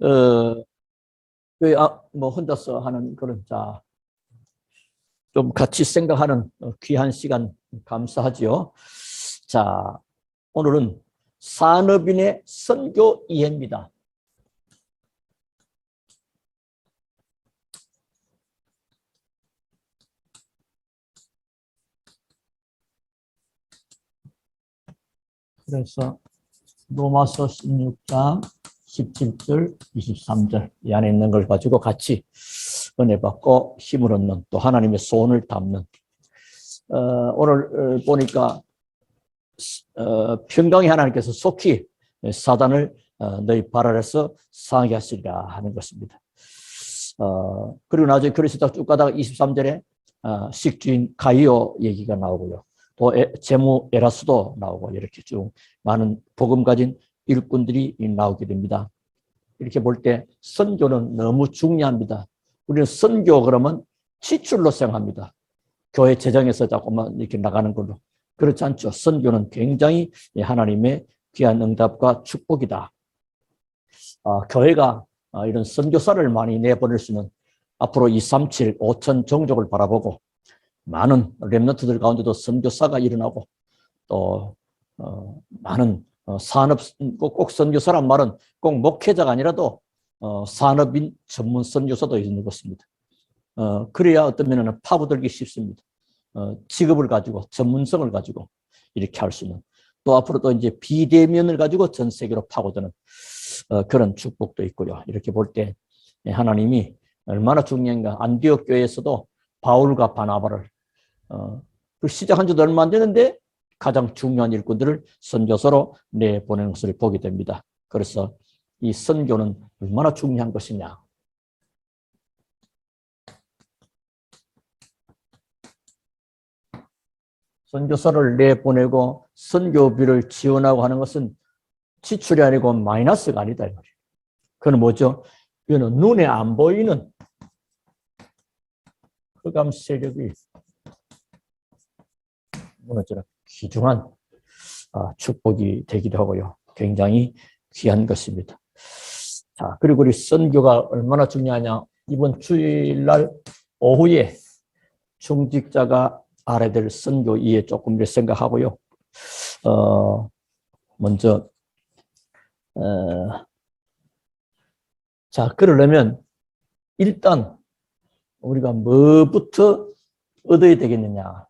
어, 뭐 혼자서 하는 그런 좀 같이 생각하는 귀한 시간 감사하지요. 자, 오늘은 산업인의 선교 이해입니다. 그래서 로마서 16장 17절, 23절 이 안에 있는 걸 가지고 같이 은혜 받고 힘을 얻는 또 하나님의 손을 담는 오늘 보니까 평강의 하나님께서 속히 사단을 너희 발 아래서 상하게 하시리라 하는 것입니다. 그리고 나중에 그리스도 쭉 가다가 23절에 식주인 가이오 얘기가 나오고요. 또 제무 에라스도 나오고 이렇게 쭉 많은 복음 가진 일꾼들이 나오게 됩니다. 이렇게 볼 때 선교는 너무 중요합니다. 우리는 선교 그러면 지출로 생각합니다. 교회 재정에서 자꾸만 이렇게 나가는 걸로. 그렇지 않죠. 선교는 굉장히 하나님의 귀한 응답과 축복이다. 교회가 이런 선교사를 많이 내보낼 수는 앞으로 237, 5천 종족을 바라보고 많은 렘넌트들 가운데도 선교사가 일어나고 또 많은 산업, 꼭 선교사란 말은 꼭 목회자가 아니라도 산업인 전문 선교사도 있는 것입니다. 그래야 어떤 면에는 파고들기 쉽습니다. 직업을 가지고 전문성을 가지고 이렇게 할 수 있는 또 앞으로 또 이제 비대면을 가지고 전 세계로 파고드는 그런 축복도 있고요. 이렇게 볼 때 하나님이 얼마나 중요한가. 안디옥 교회에서도 바울과 바나바를 시작한 지도 얼마 안 되는데 가장 중요한 일꾼들을 선교사로 내보내는 것을 보게 됩니다. 그래서 이 선교는 얼마나 중요한 것이냐. 선교사를 내보내고 선교비를 지원하고 하는 것은 지출이 아니고 마이너스가 아니다. 그건 뭐죠? 이거는 눈에 안 보이는 흑암 세력이 무너지는 귀중한 축복이 되기도 하고요. 굉장히 귀한 것입니다. 자, 그리고 우리 선교가 얼마나 중요하냐. 이번 주일날 오후에 중직자가 알아야 될 선교 이해 조금 생각하고요. 먼저 자, 그러려면 일단 우리가 뭐부터 얻어야 되겠느냐.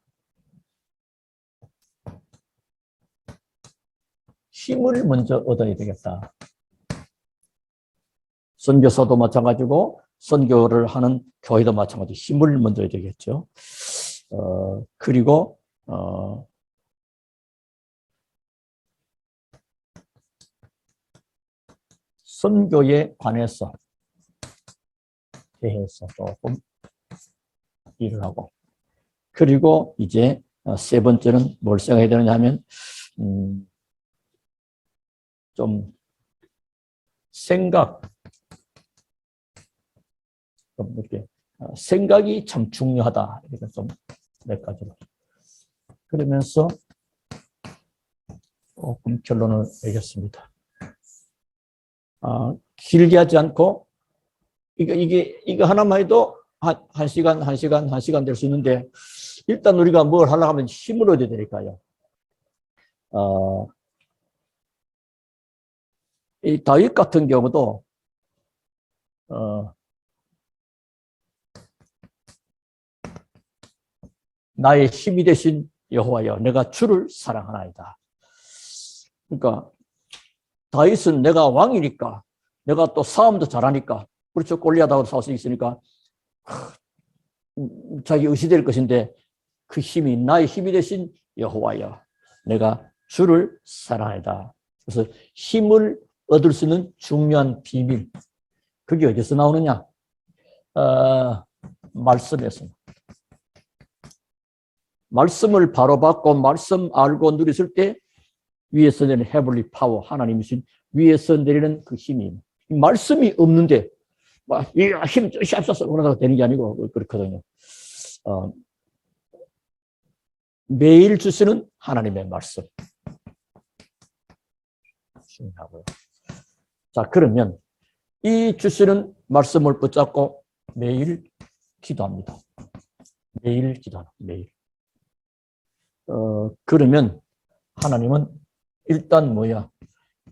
힘을 먼저 얻어야 되겠다. 선교사도 마찬가지고 선교를 하는 교회도 마찬가지. 힘을 먼저 얻어야 되겠죠. 그리고 선교에 관해서 대해서 조금 일을 하고 그리고 이제 세 번째는 뭘 생각해야 되느냐 하면 좀 이렇게 생각이 참 중요하다. 이렇게 좀 몇 가지로 그러면서 조금 결론을 내겠습니다. 길게 하지 않고 이거 하나만 해도 한 시간 될 수 있는데 일단 우리가 뭘 하려고 하면 힘을 얻어야 되니까요. 이 다윗 같은 경우도 나의 힘이 되신 여호와여 내가 주를 사랑하나이다. 그러니까 다윗은 내가 왕이니까 내가 또 싸움도 잘하니까 그렇죠. 골리앗하고 싸울 수 있으니까 자기 의시될 것인데 그 힘이 나의 힘이 되신 여호와여 내가 주를 사랑하다. 그래서 힘을 얻을 수 있는 중요한 비밀 그게 어디서 나오느냐? 말씀에서. 말씀을 바로 받고 말씀 알고 누렸을 때 위에서 내리는 헤블리 파워 하나님이신 위에서 내리는 그 힘이 말씀이 없는데 힘 샵싸서 그러다가 되는 게 아니고 그렇거든요. 매일 주시는 하나님의 말씀 중요하고요. 자, 그러면 이 주시는 말씀을 붙잡고 매일 기도합니다. 매일 기도하는 매일. 그러면 하나님은 일단 뭐야?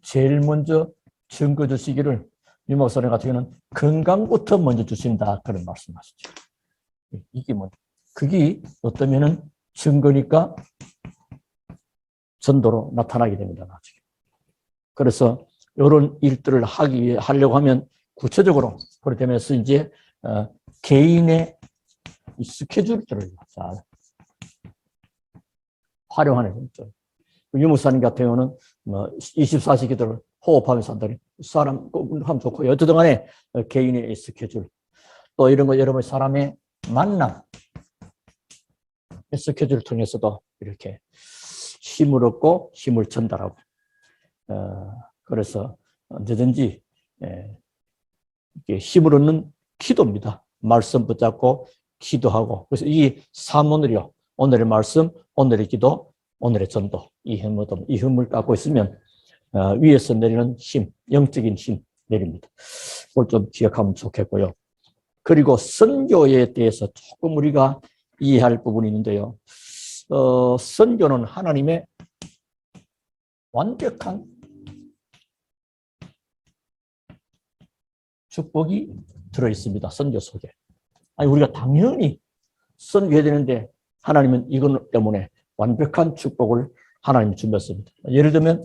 제일 먼저 증거 주시기를 유 목사님 같은 경우는 건강부터 먼저 주신다. 그런 말씀하시죠. 이게 뭐, 그게 어떠면은 증거니까 전도로 나타나게 됩니다. 나중에. 그래서 이런 일들을 하려고 하면 구체적으로 그렇다면서 이제 개인의 스케줄들을 활용하는 거죠. 유목사님 같은 경우는 뭐 24시 기도를 호흡하면서 한다니 사람 하면 좋고 어쨌든 간에 개인의 스케줄 또 이런 거 여러분 사람의 만남 스케줄을 통해서도 이렇게 힘을 얻고 힘을 전달하고 그래서 언제든지 힘을 얻는 기도입니다. 말씀 붙잡고 기도하고 그래서 이 3오늘이요. 오늘의 말씀, 오늘의 기도, 오늘의 전도 이 힘을 갖고 있으면 위에서 내리는 힘, 영적인 힘 내립니다. 그걸 좀 기억하면 좋겠고요. 그리고 선교에 대해서 조금 우리가 이해할 부분이 있는데요. 선교는 하나님의 완벽한 축복이 들어있습니다. 선교 속에. 아니, 우리가 당연히 선교해야 되는데 하나님은 이것 때문에 완벽한 축복을 하나님이 주셨습니다. 예를 들면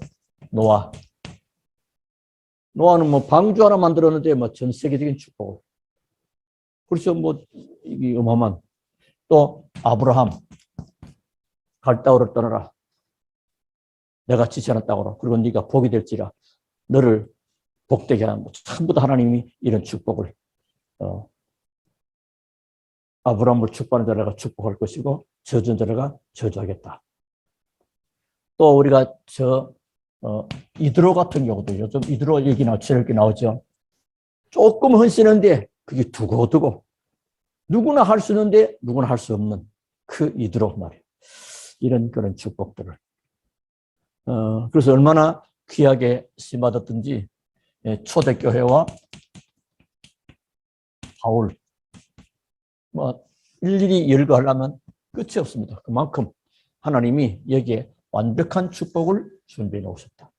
노아는 뭐 방주 하나 만들었는데 뭐 전 세계적인 축복을. 그렇죠. 뭐 이게 어마어마한. 또 아브라함 갈 땅으로 떠나라. 내가 지시 않았다고 그리고 네가 복이 될지라 너를 복되게 하는 전부 다 하나님이 이런 축복을 아브라함을 축복하는 자라가 축복할 것이고 저주한 자라가 저주하겠다. 또 우리가 이드로 같은 경우도 요즘 이드로 얘기나 저렇게 나오죠. 조금 헌신했는데 그게 두고두고 누구나 할 수 있는데 누구나 할 수 없는 그 이드로 말이에요. 이런 그런 축복들을 그래서 얼마나 귀하게 쓰임받았든지 초대교회와 바울 뭐 일일이 열거하려면 끝이 없습니다. 그만큼 하나님이 여기에 완벽한 축복을 준비해 놓으셨다.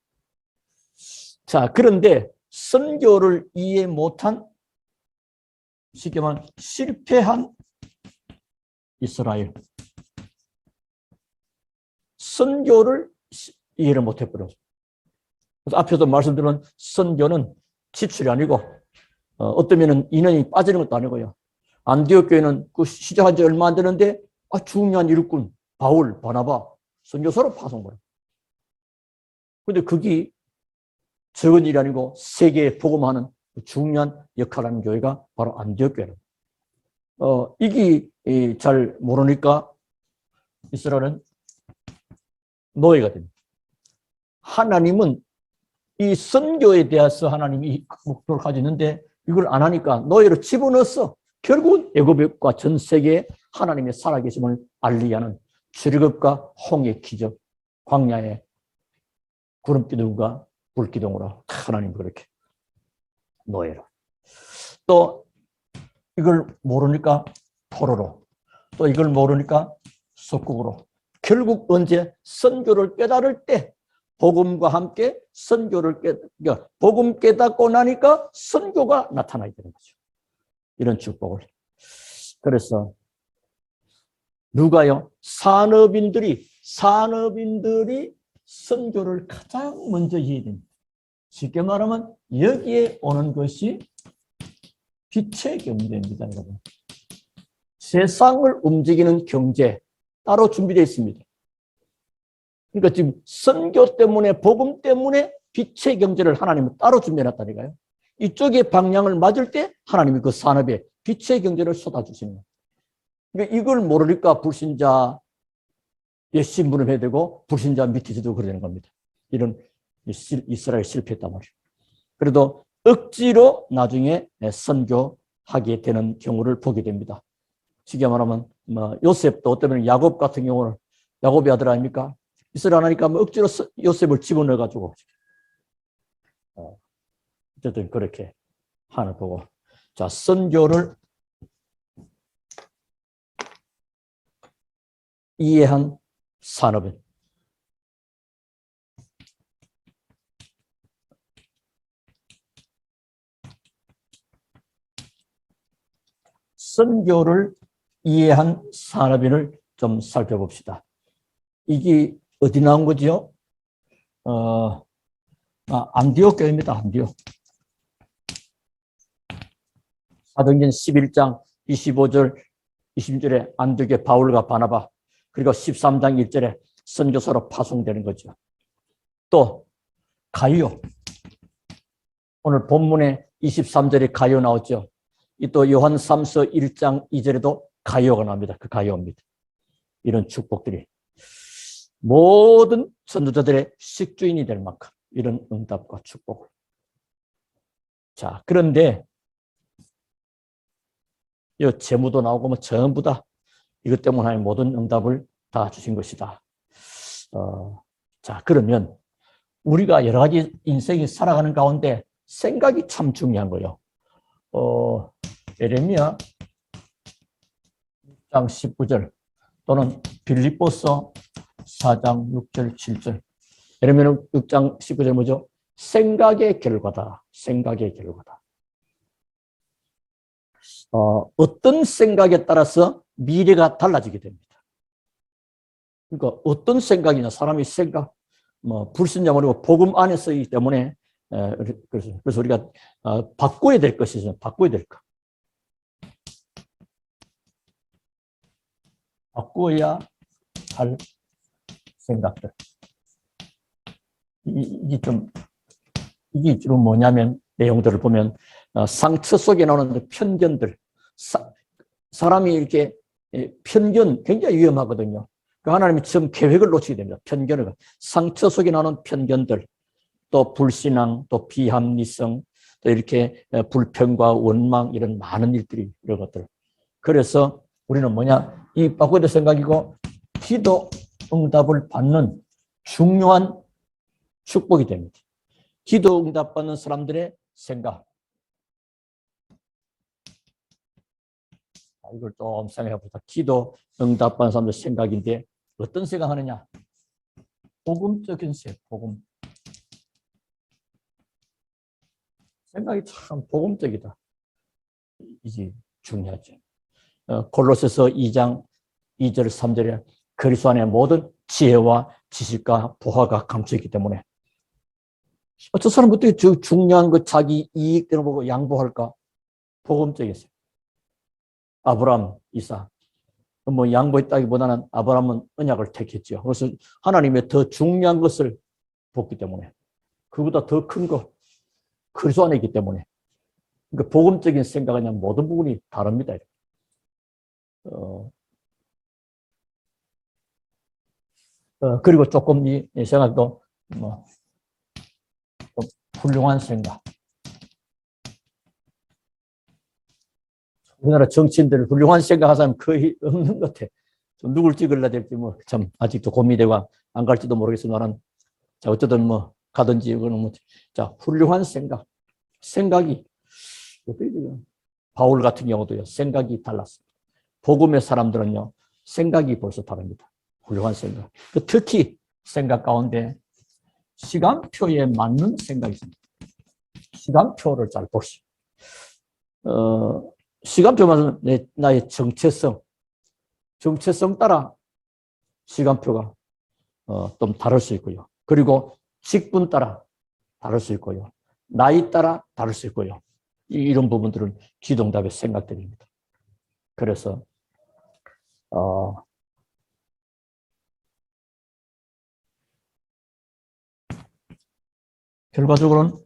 자, 그런데 선교를 이해 못한 쉽게 말하면 실패한 이스라엘 선교를 이해를 못해버렸습니다. 그래서 앞에서 말씀드린 선교는 지출이 아니고 어떠면 인원이 빠지는 것도 아니고요. 안디옥 교회는 그 시작한 지 얼마 안 되는데 중요한 일꾼 바울, 바나바 선교사로 파송을. 그런데 그게 적은 일이 아니고 세계에 복음하는 중요한 역할을 하는 교회가 바로 안디옥 교회는. 이게 잘 모르니까 이스라엘은 노예가 됩니다. 하나님은 이 선교에 대해서 하나님이 목표를 가지는데 이걸 안 하니까 노예로 집어넣었어. 결국은 애굽과 전 세계에 하나님의 살아계심을 알리게 하는 출애굽과 홍해 기적, 광야의 구름기둥과 불기둥으로 하나님 그렇게 노예로. 또 이걸 모르니까 포로로. 또 이걸 모르니까 속국으로. 결국 언제 선교를 깨달을 때 복음과 함께 복음 깨닫고 나니까 선교가 나타나게 되는 거죠. 이런 축복을. 그래서 누가요? 산업인들이 선교를 가장 먼저 이해해야 됩니다. 쉽게 말하면 여기에 오는 것이 빛의 경제입니다, 여러분. 세상을 움직이는 경제 따로 준비되어 있습니다. 그러니까 지금 선교 때문에 복음 때문에 빛의 경제를 하나님은 따로 준비해놨다니까요. 이쪽에 방향을 맞을 때 하나님이 그 산업에 빛의 경제를 쏟아주시는 거예요. 그러니까 이걸 모르니까 불신자의 신분을 해야 되고 불신자 밑에서도 그러는 겁니다. 이런 이스라엘 실패했단 말이에요. 그래도 억지로 나중에 선교하게 되는 경우를 보게 됩니다. 쉽게 말하면 요셉도 어쩌면 야곱 같은 경우는 야곱의 아들 아닙니까? 이스라엘 하니까 억지로 요셉을 집어넣어가지고 어쨌든 그렇게 하나 보고. 자, 선교를 이해한 산업인. 선교를 이해한 산업인을 좀 살펴봅시다. 이게 어디 나온 거지요? 안디옥 교회입니다. 안디옥. 사도행전 11장 25절, 20절에 안디옥의 바울과 바나바, 그리고 13장 1절에 선교사로 파송되는 거죠. 또 가이오. 오늘 본문에 23절에 가이오 나왔죠. 또 요한 3서 1장 2절에도 가이오가 나옵니다. 그 가이오입니다. 이런 축복들이 모든 선교사들의 식주인이 될 만큼 이런 응답과 축복을. 자, 그런데 이 재무도 나오고 뭐 전부 다 이것 때문에 하나님 모든 응답을 다 주신 것이다. 자, 그러면 우리가 여러 가지 인생이 살아가는 가운데 생각이 참 중요한 거예요. 예레미야 6장 19절 또는 빌립보서 4장 6절 7절. 예레미야 6장 19절 뭐죠? 생각의 결과다. 생각의 결과다. 어떤 생각에 따라서 미래가 달라지게 됩니다. 그러니까 어떤 생각이냐, 사람이 생각, 불신자모르고 복음 안에 쓰이기 때문에 그래서 우리가 바꿔야 될 것이죠. 바꿔야 될 것. 바꿔야 할 생각들. 이게 주로 뭐냐면 내용들을 보면 상처 속에 나오는 편견들. 사람이 이렇게 편견 굉장히 위험하거든요. 그 하나님이 처음 계획을 놓치게 됩니다. 편견을. 상처 속에 나오는 편견들, 또 불신앙, 또 비합리성, 또 이렇게 불평과 원망 이런 많은 일들이 이런 것들. 그래서 우리는 뭐냐? 이 바꿔야 될 생각이고 기도 응답을 받는 중요한 축복이 됩니다. 기도 응답 받는 사람들의 생각. 이걸 좀 생각해 보자. 기도 응답 받는 사람들의 생각인데 어떤 생각하느냐? 복음적인 복음. 생각이 참 복음적이다. 이게 중요하죠. 골로새서 2장 2절 3절에 그리스도 안에 모든 지혜와 지식과 보화가 감춰있기 때문에 어떤 사람은 어떻게 중요한 거 자기 이익대로 보고 양보할까? 복음적이었어요. 아브라함, 이삭. 양보했다기보다는 아브라함은 언약을 택했죠. 그래서 하나님의 더 중요한 것을 봤기 때문에 그보다 더 큰 거 그리스도 안에 있기 때문에 그러니까 복음적인 생각은 모든 부분이 다릅니다. 그리고 조금 이 생각도 좀 훌륭한 생각. 우리나라 정치인들 훌륭한 생각하는 사람 거의 없는 것 같아. 좀 누굴 찍으려 될지 참 아직도 고민되고 안 갈지도 모르겠지만 자 어쨌든 가든지 그거는 자 훌륭한 생각. 생각이 어떻게 돼요? 바울 같은 경우도요. 생각이 달랐습니다. 복음의 사람들은요. 생각이 벌써 다릅니다. 훌륭한 생각. 특히 생각 가운데 시간표에 맞는 생각이 있습니다. 시간표를 잘 보시오. 시간표만 나의 정체성 따라 시간표가 좀 다를 수 있고요. 그리고 직분 따라 다를 수 있고요. 나이 따라 다를 수 있고요. 이런 부분들은 기도응답의 생각들입니다. 그래서 결과적으로는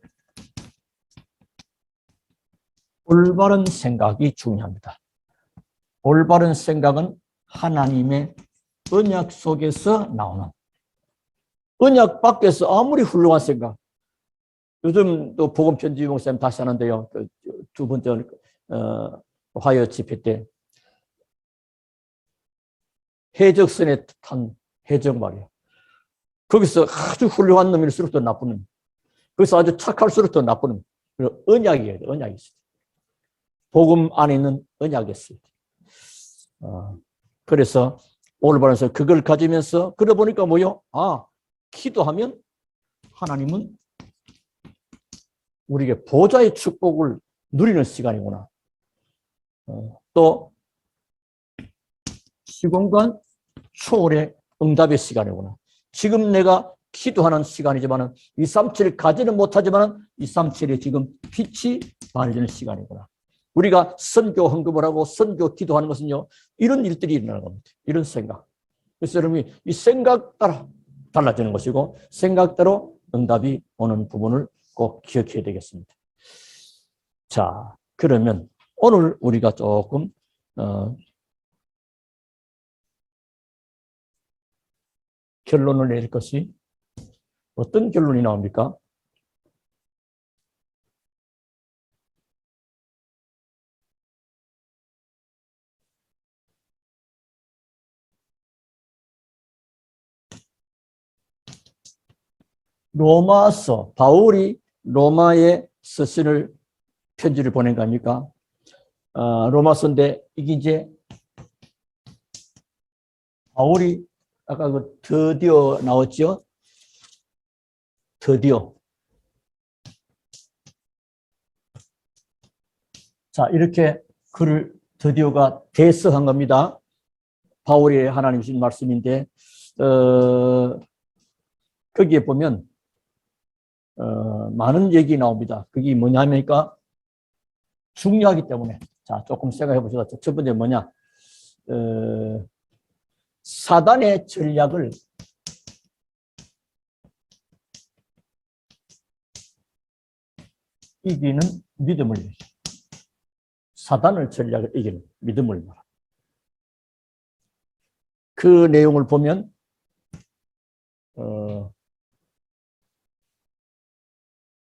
올바른 생각이 중요합니다. 올바른 생각은 하나님의 언약 속에서 나오는 언약 밖에서 아무리 훌륭한 생각. 요즘 또 복음편지 목사님 다시 하는데요. 두 번째 화요 집회 때 해적선에 탄 해적 말이에요. 거기서 아주 훌륭한 놈일수록 더 나쁜 놈. 거기서 아주 착할수록 더 나쁜 놈. 그리고 언약이어야 돼. 언약이 있어야 돼. 복음 안에 있는 언약이 있어야 돼. 그래서 올바른서 그걸 가지면서 그러 보니까 뭐요? 기도하면 하나님은 우리에게 보좌의 축복을 누리는 시간이구나. 또 시공간 초월의 응답의 시간이구나. 지금 내가 기도하는 시간이지만 237 가지는 못하지만 237이 지금 빛이 발해지는 시간이구나. 우리가 선교 헌금을 하고 선교 기도하는 것은요, 이런 일들이 일어나는 겁니다. 이런 생각. 그래서 여러분이 이 생각 따라 달라지는 것이고 생각대로 응답이 오는 부분을 꼭 기억해야 되겠습니다. 자, 그러면 오늘 우리가 조금 결론을 내릴 것이 어떤 결론이 나옵니까? 로마서, 바울이 로마에 서신을 편지를 보낸 거 아닙니까? 로마서인데 이게 이제 바울이 아까 그 드디어 나왔죠? 드디어. 자, 이렇게 글을 드디어가 대서한 겁니다. 바울이 하나님 주신 말씀인데, 거기에 보면, 많은 얘기 나옵니다. 그게 뭐냐니까, 중요하기 때문에. 자, 조금 생각해 보시다. 첫 번째 뭐냐. 사단의 전략을 이기는 믿음을 얘기해요. 사단의 전략을 이기는 믿음을 말합니다. 그 내용을 보면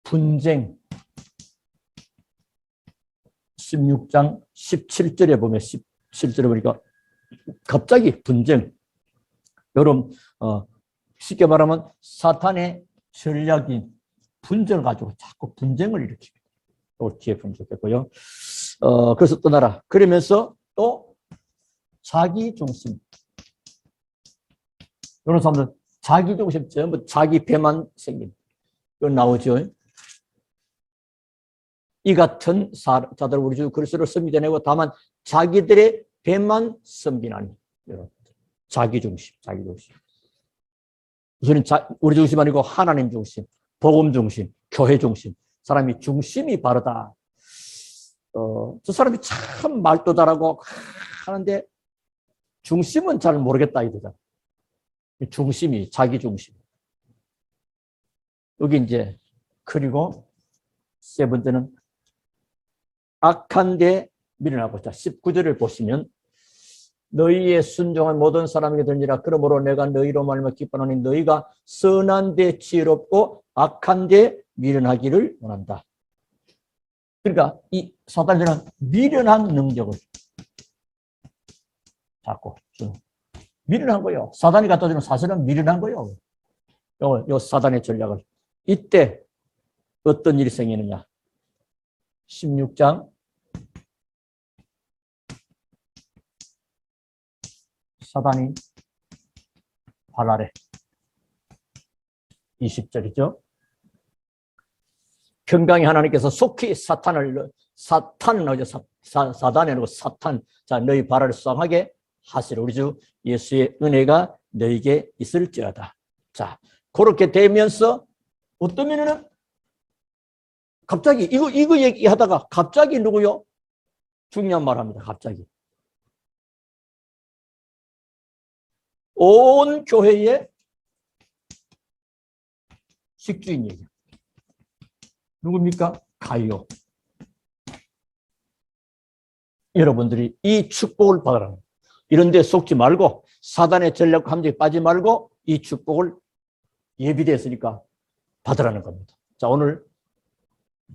분쟁 16장 17절에 보면 17절에 보니까 갑자기 분쟁. 여러분 쉽게 말하면 사탄의 전략인 분쟁을 가지고 자꾸 분쟁을 일으킵니다. 또 뒤에 보면 좋겠고요. 그래서 떠나라. 그러면서 또 자기 중심. 이런 사람들 자기 중심 전부 자기 배만 생긴. 이거 나오죠. 이 같은 자들 우리 주 그리스도를 섬기지 않고 다만 자기들의 배만 섬기나니. 자기 중심, 자기 중심. 우선 우리 중심 아니고 하나님 중심, 복음 중심, 교회 중심. 사람이 중심이 바르다. 저 사람이 참 말도 잘하고 하는데 중심은 잘 모르겠다 이거잖아. 중심이 자기 중심. 여기 이제 그리고 세 번째는 악한 데 미련하고 있다. 19절을 보시면 너희의 순종한 모든 사람에게 들리라. 그러므로 내가 너희로 말미암아 기뻐하니 너희가 선한 데 지혜롭고 악한 데 미련하기를 원한다. 그러니까 이 사단은 미련한 능력을 자꾸 주는. 미련한 거예요. 사단이 갖다 주는 사실은 미련한 거예요. 요 사단의 전략을. 이때 어떤 일이 생기느냐. 16장 사단이 발 아래 20절이죠. 평강의 하나님께서 속히 사단을 사단이 아니고 사탄, 자 너희 발 아래 수상하게 하시라. 우리 주 예수의 은혜가 너희에게 있을지어다. 자 그렇게 되면서 어떤 면에는 갑자기 이거 얘기하다가 갑자기 누구요? 중요한 말 합니다. 갑자기. 온 교회의 식주인 얘기입니다. 누굽니까? 가이오. 여러분들이 이 축복을 받으라. 이런 데 속지 말고 사단의 전략 함정에 빠지지 말고 이 축복을 예비되었으니까 받으라는 겁니다. 자, 오늘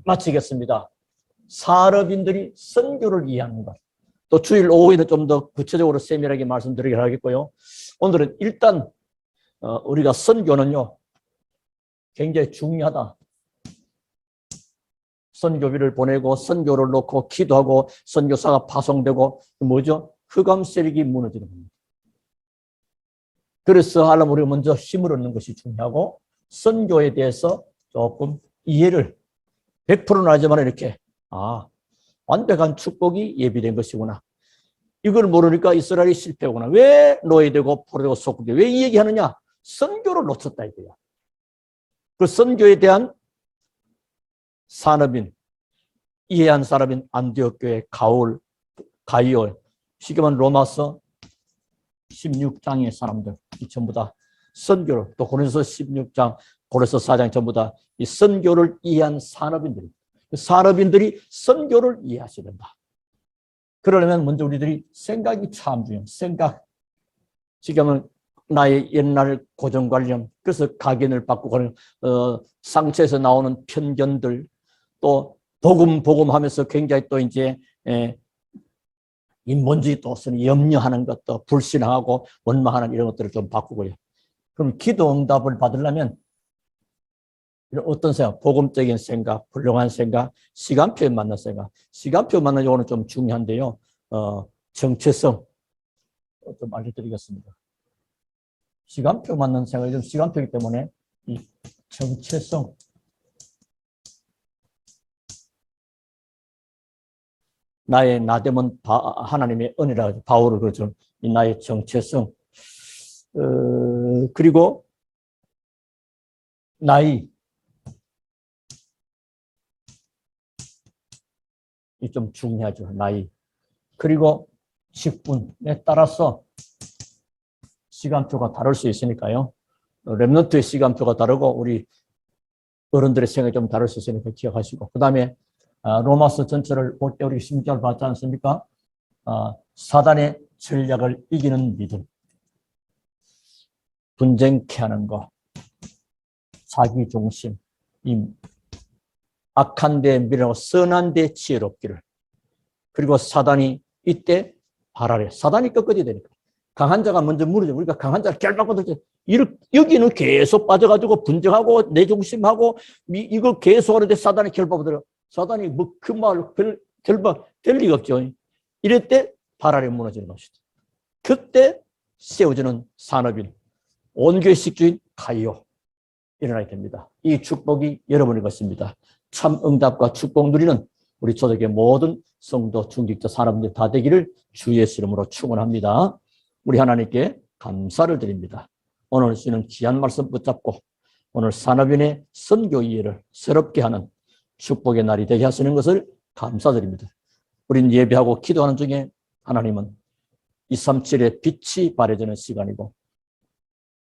마치겠습니다. 사업인들이 선교를 이해하는 것. 또 주일 오후에는 좀 더 구체적으로 세밀하게 말씀드리도록 하겠고요. 오늘은 일단 우리가 선교는요 굉장히 중요하다. 선교비를 보내고 선교를 놓고 기도하고 선교사가 파송되고 뭐죠? 흑암 세력이 무너지는 겁니다. 그래서 하려면 우리가 먼저 힘을 얻는 것이 중요하고 선교에 대해서 조금 이해를 100%는 아니지만 이렇게 완벽한 축복이 예비된 것이구나. 이걸 모르니까 이스라엘이 실패하구나. 왜 노예되고 포로되고 속국되고 왜 이 얘기하느냐? 선교를 놓쳤다 이거야. 그 선교에 대한 산업인, 이해한 사람인 안디옥 교회 가이오, 쉽게 말하면 로마서 16장의 사람들, 이 전부 다 선교를, 또 고린도서 16장, 고린도서 4장 전부 다 이 선교를 이해한 산업인들이 선교를 이해하셔야 된다. 그러려면 먼저 우리들이 생각이 참 중요해요. 생각. 지금은 나의 옛날 고정관념, 그래서 각인을 바꾸고 상처에서 나오는 편견들, 또 복음 하면서 굉장히 또 이제 인본주의 또 염려하는 것도 불신하고 원망하는 이런 것들을 좀 바꾸고요. 그럼 기도 응답을 받으려면 어떤 생각, 복음적인 생각, 훌륭한 생각, 시간표에 맞는 생각. 시간표 맞는 요거는 좀 중요한데요. 정체성 좀 알려드리겠습니다. 시간표 맞는 생각이 좀 시간표이기 때문에 이 정체성. 나의 나됨은 하나님의 은혜라 바울을 그러죠. 이 나의 정체성. 그리고 나이. 이 좀 중요하죠. 나이. 그리고 직분에 따라서 시간표가 다를 수 있으니까요. 렘넌트의 시간표가 다르고 우리 어른들의 생각이 좀 다를 수 있으니까 기억하시고. 그 다음에 로마서 전체를 볼 때 우리 16절 봤지 않습니까? 사단의 전략을 이기는 믿음. 분쟁케 하는 것. 자기 중심. 악한 데 미련하고 선한 데 지혜롭기를. 그리고 사단이 이때 발하래. 사단이 끝까지 되니까. 강한 자가 먼저 무너져. 우리가 강한 자를 결박받을 때 여기는 계속 빠져가지고 분쟁하고 내 중심하고 이거 계속 하는데 사단이 결박받으려. 사단이 뭐 그 말 결박될 리가 없죠. 이럴 때 발하래 무너지는 것이다. 그때 세워지는 산업인 온교식주인 가이오 일어나게 됩니다. 이 축복이 여러분의 것입니다. 참 응답과 축복 누리는 우리 초대교회 모든 성도, 중직자, 사람들 다 되기를 주 예수 이름으로 축원합니다. 우리 하나님께 감사를 드립니다. 오늘 주는 귀한 말씀 붙잡고 오늘 산업인의 선교 이해를 새롭게 하는 축복의 날이 되게 하시는 것을 감사드립니다. 우리는 예배하고 기도하는 중에 하나님은 237의 빛이 발해지는 시간이고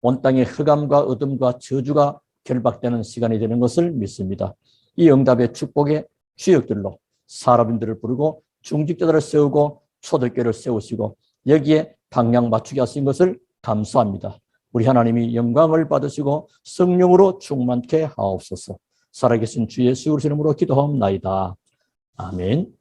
온 땅의 흑암과 어둠과 저주가 결박되는 시간이 되는 것을 믿습니다. 이 응답의 축복의 주역들로 사람인들을 부르고 중직자들을 세우고 초대교회를 세우시고 여기에 방향 맞추게 하신 것을 감사합니다. 우리 하나님이 영광을 받으시고 성령으로 충만케 하옵소서. 살아계신 주 예수 그리스도 이름으로 기도하옵나이다. 아멘.